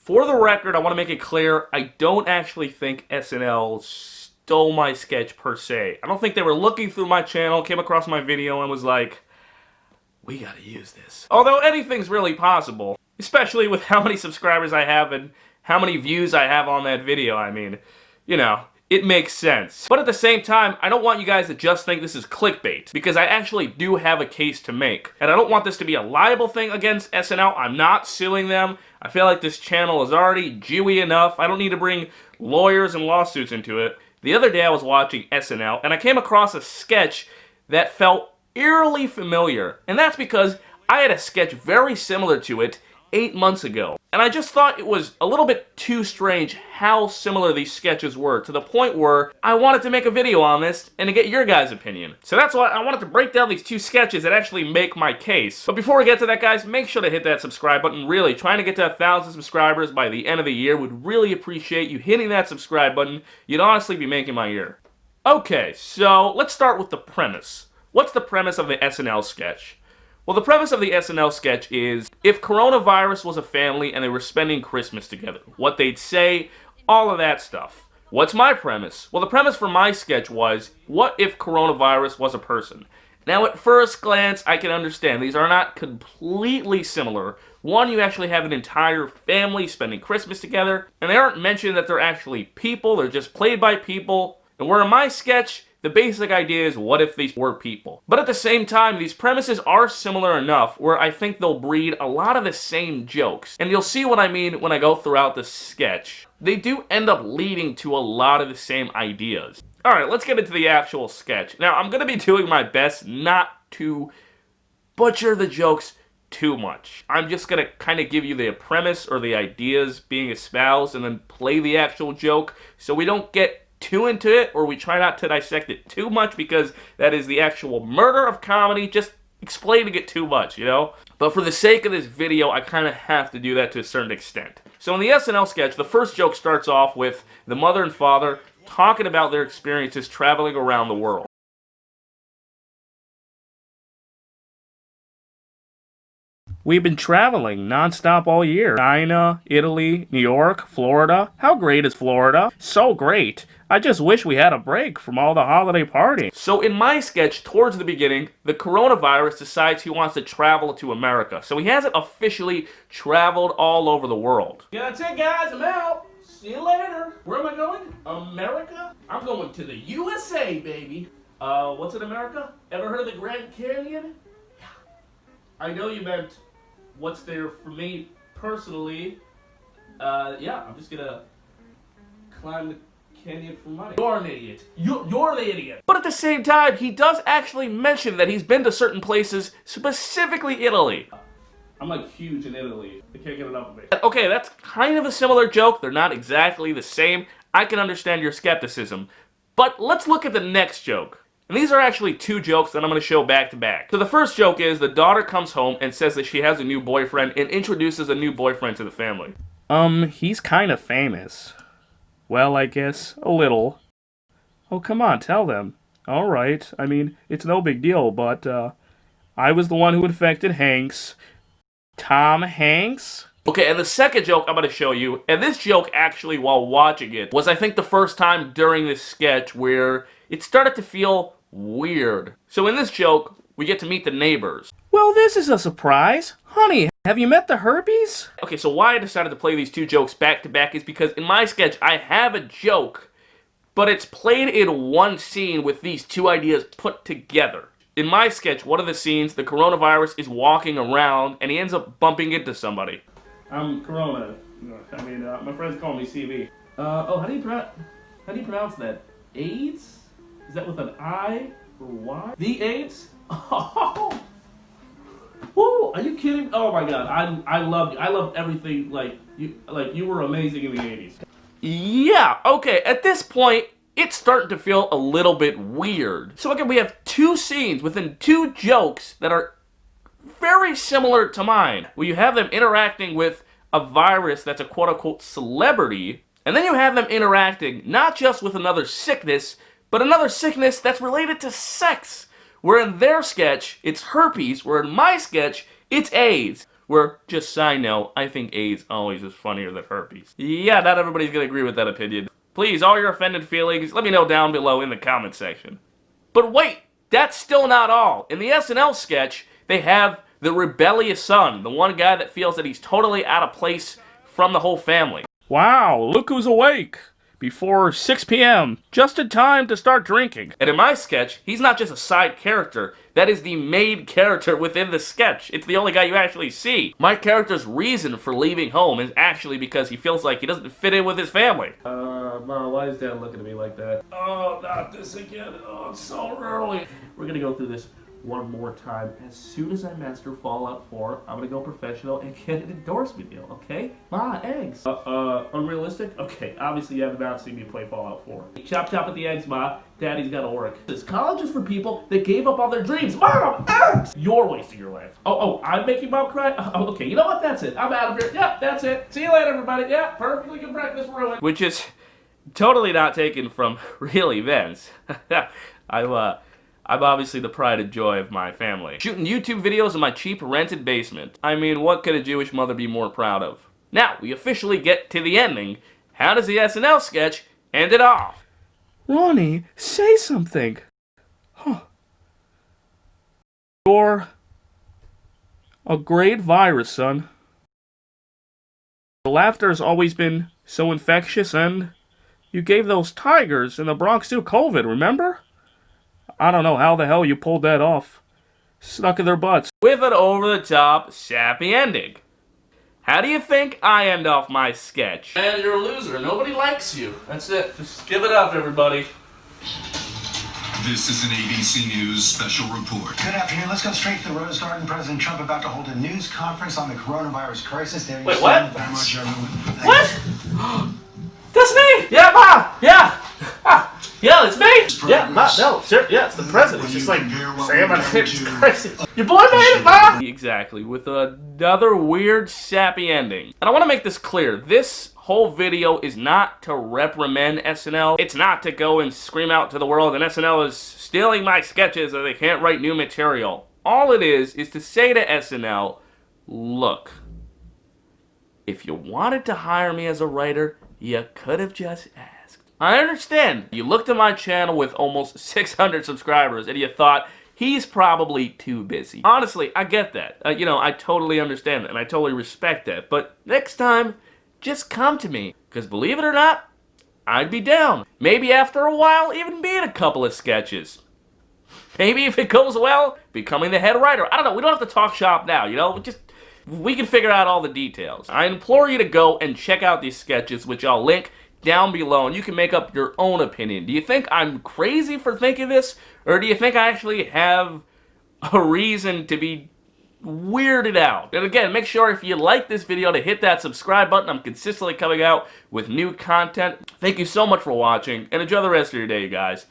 For the record, I want to make it clear, I don't actually think SNL stole my sketch per se. I don't think they were looking through my channel, came across my video, and was like, we gotta use this. Although anything's really possible, especially with how many subscribers I have and how many views I have on that video. I mean, you know, it makes sense. But at the same time, I don't want you guys to just think this is clickbait, because I actually do have a case to make. And I don't want this to be a liable thing against SNL. I'm not suing them. I feel like this channel is already Jewy enough. I don't need to bring lawyers and lawsuits into it. The other day I was watching SNL, and I came across a sketch that felt eerily familiar. And that's because I had a sketch very similar to it 8 months ago. And I just thought it was a little bit too strange how similar these sketches were, to the point where I wanted to make a video on this and to get your guys' opinion. So that's why I wanted to break down these two sketches that actually make my case. But before we get to that, guys, make sure to hit that subscribe button. Really, trying to get to 1,000 subscribers by the end of the year. Would really appreciate you hitting that subscribe button. You'd honestly be making my year. Okay, so let's start with the premise. What's the premise of the SNL sketch? Well, the premise of the SNL sketch is, if coronavirus was a family and they were spending Christmas together, what they'd say, all of that stuff. What's my premise? Well, the premise for my sketch was, what if coronavirus was a person? Now, at first glance, I can understand these are not completely similar. One, you actually have an entire family spending Christmas together, and they aren't mentioned that they're actually people, they're just played by people. And where in my sketch, the basic idea is, what if these were people? But at the same time, these premises are similar enough where I think they'll breed a lot of the same jokes. And you'll see what I mean when I go throughout the sketch. They do end up leading to a lot of the same ideas. Alright, let's get into the actual sketch. Now, I'm going to be doing my best not to butcher the jokes too much. I'm just going to kind of give you the premise or the ideas being espoused and then play the actual joke so we don't get too into it, or we try not to dissect it too much, because that is the actual murder of comedy, just explaining it too much, you know? But for the sake of this video, I kind of have to do that to a certain extent. So in the SNL sketch, the first joke starts off with the mother and father talking about their experiences traveling around the world. We've been traveling nonstop all year. China, Italy, New York, Florida. How great is Florida? So great. I just wish we had a break from all the holiday partying. So in my sketch, towards the beginning, the coronavirus decides he wants to travel to America. So he hasn't officially traveled all over the world. Yeah, that's it, guys. I'm out. See you later. Where am I going? America? I'm going to the USA, baby. What's in America? Ever heard of the Grand Canyon? Yeah. I know you meant what's there for me personally. Yeah, I'm just gonna climb the canyon for money. You're an idiot. You're the idiot. But at the same time, he does actually mention that he's been to certain places, specifically Italy. I'm like huge in Italy. I can't get enough of it. Okay, that's kind of a similar joke. They're not exactly the same. I can understand your skepticism. But let's look at the next joke. And these are actually two jokes that I'm going to show back to back. So the first joke is, the daughter comes home and says that she has a new boyfriend and introduces a new boyfriend to the family. He's kind of famous. Well, I guess, a little. Oh, come on, tell them. Alright, I mean, it's no big deal, but, I was the one who infected Hanks. Tom Hanks? Okay, and the second joke I'm going to show you, and this joke actually, while watching it, was I think the first time during this sketch where it started to feel weird. So in this joke, we get to meet the neighbors. Well, this is a surprise. Honey, have you met the Herpies? Okay, so why I decided to play these two jokes back to back is because in my sketch, I have a joke, but it's played in one scene with these two ideas put together. In my sketch, one of the scenes, the coronavirus is walking around, and he ends up bumping into somebody. I'm Corona. I mean, my friends call me CB. How do you pronounce that? AIDS? Is that with an I or Y? The AIDS? Oh! Woo! Are you kidding? Oh my God! I love you. I love everything. Like you were amazing in the '80s. Yeah. Okay. At this point, it's starting to feel a little bit weird. So again, we have two scenes within two jokes that are very similar to mine, where you have them interacting with a virus that's a quote-unquote celebrity, and then you have them interacting not just with another sickness, but another sickness that's related to sex, where in their sketch, it's herpes, where in my sketch, it's AIDS. Where, just side note, I think AIDS always is funnier than herpes. Yeah, not everybody's gonna agree with that opinion. Please, all your offended feelings, let me know down below in the comment section. But wait, that's still not all. In the SNL sketch, they have the rebellious son, the one guy that feels that he's totally out of place from the whole family. Wow, look who's awake. Before 6 p.m., just in time to start drinking. And in my sketch, he's not just a side character, that is the main character within the sketch. It's the only guy you actually see. My character's reason for leaving home is actually because he feels like he doesn't fit in with his family. Mom, why is Dad looking at me like that? Oh, not this again. Oh, it's so early. We're gonna go through this one more time. As soon as I master Fallout 4, I'm gonna go professional and get an endorsement deal, okay? Ma, eggs. Unrealistic? Okay, obviously you have not seen me play Fallout 4. Chop chop at the eggs, Ma. Daddy's gotta work. This college is for people that gave up on their dreams. Mom, eggs! You're wasting your life. Oh, I'm making Mom cry? Oh, okay, you know what? That's it. I'm out of here. Yep, that's it. See you later, everybody. Yep, perfectly good breakfast ruined. Which is totally not taken from real events. I'm obviously the pride and joy of my family. Shooting YouTube videos in my cheap rented basement. I mean, what could a Jewish mother be more proud of? Now, we officially get to the ending. How does the SNL sketch end it off? Ronnie, say something. Huh. You're a great virus, son. The laughter's always been so infectious, and you gave those tigers in the Bronx Zoo COVID, remember? I don't know how the hell you pulled that off. Stuck in their butts. With an over-the-top, sappy ending. How do you think I end off my sketch? And you're a loser. Nobody likes you. That's it. Just give it up, everybody. This is an ABC News special report. Good afternoon. Let's go straight to the Rose Garden. President Trump about to hold a news conference on the coronavirus crisis. There Wait, what? What? That's me! Yeah, Ma! Yeah! Yeah, it's me! Yeah, Ma, no, sir, yeah, it's the president. It's just like, Sam, it's crazy. Your boy made it, Ma! Exactly, with another weird, sappy ending. And I want to make this clear. This whole video is not to reprimand SNL. It's not to go and scream out to the world and SNL is stealing my sketches or they can't write new material. All it is to say to SNL, look, if you wanted to hire me as a writer, you could have just asked. I understand. You looked at my channel with almost 600 subscribers and you thought, he's probably too busy. Honestly, I get that. I totally understand that and I totally respect that. But next time, just come to me. Because believe it or not, I'd be down. Maybe after a while, even be in a couple of sketches. Maybe if it goes well, becoming the head writer. I don't know, we don't have to talk shop now, we can figure out all the details. I implore you to go and check out these sketches, which I'll link down below, and you can make up your own opinion. Do you think I'm crazy for thinking this? Or do you think I actually have a reason to be weirded out? And again, make sure if you like this video to hit that subscribe button. I'm consistently coming out with new content. Thank you so much for watching, and enjoy the rest of your day, you guys.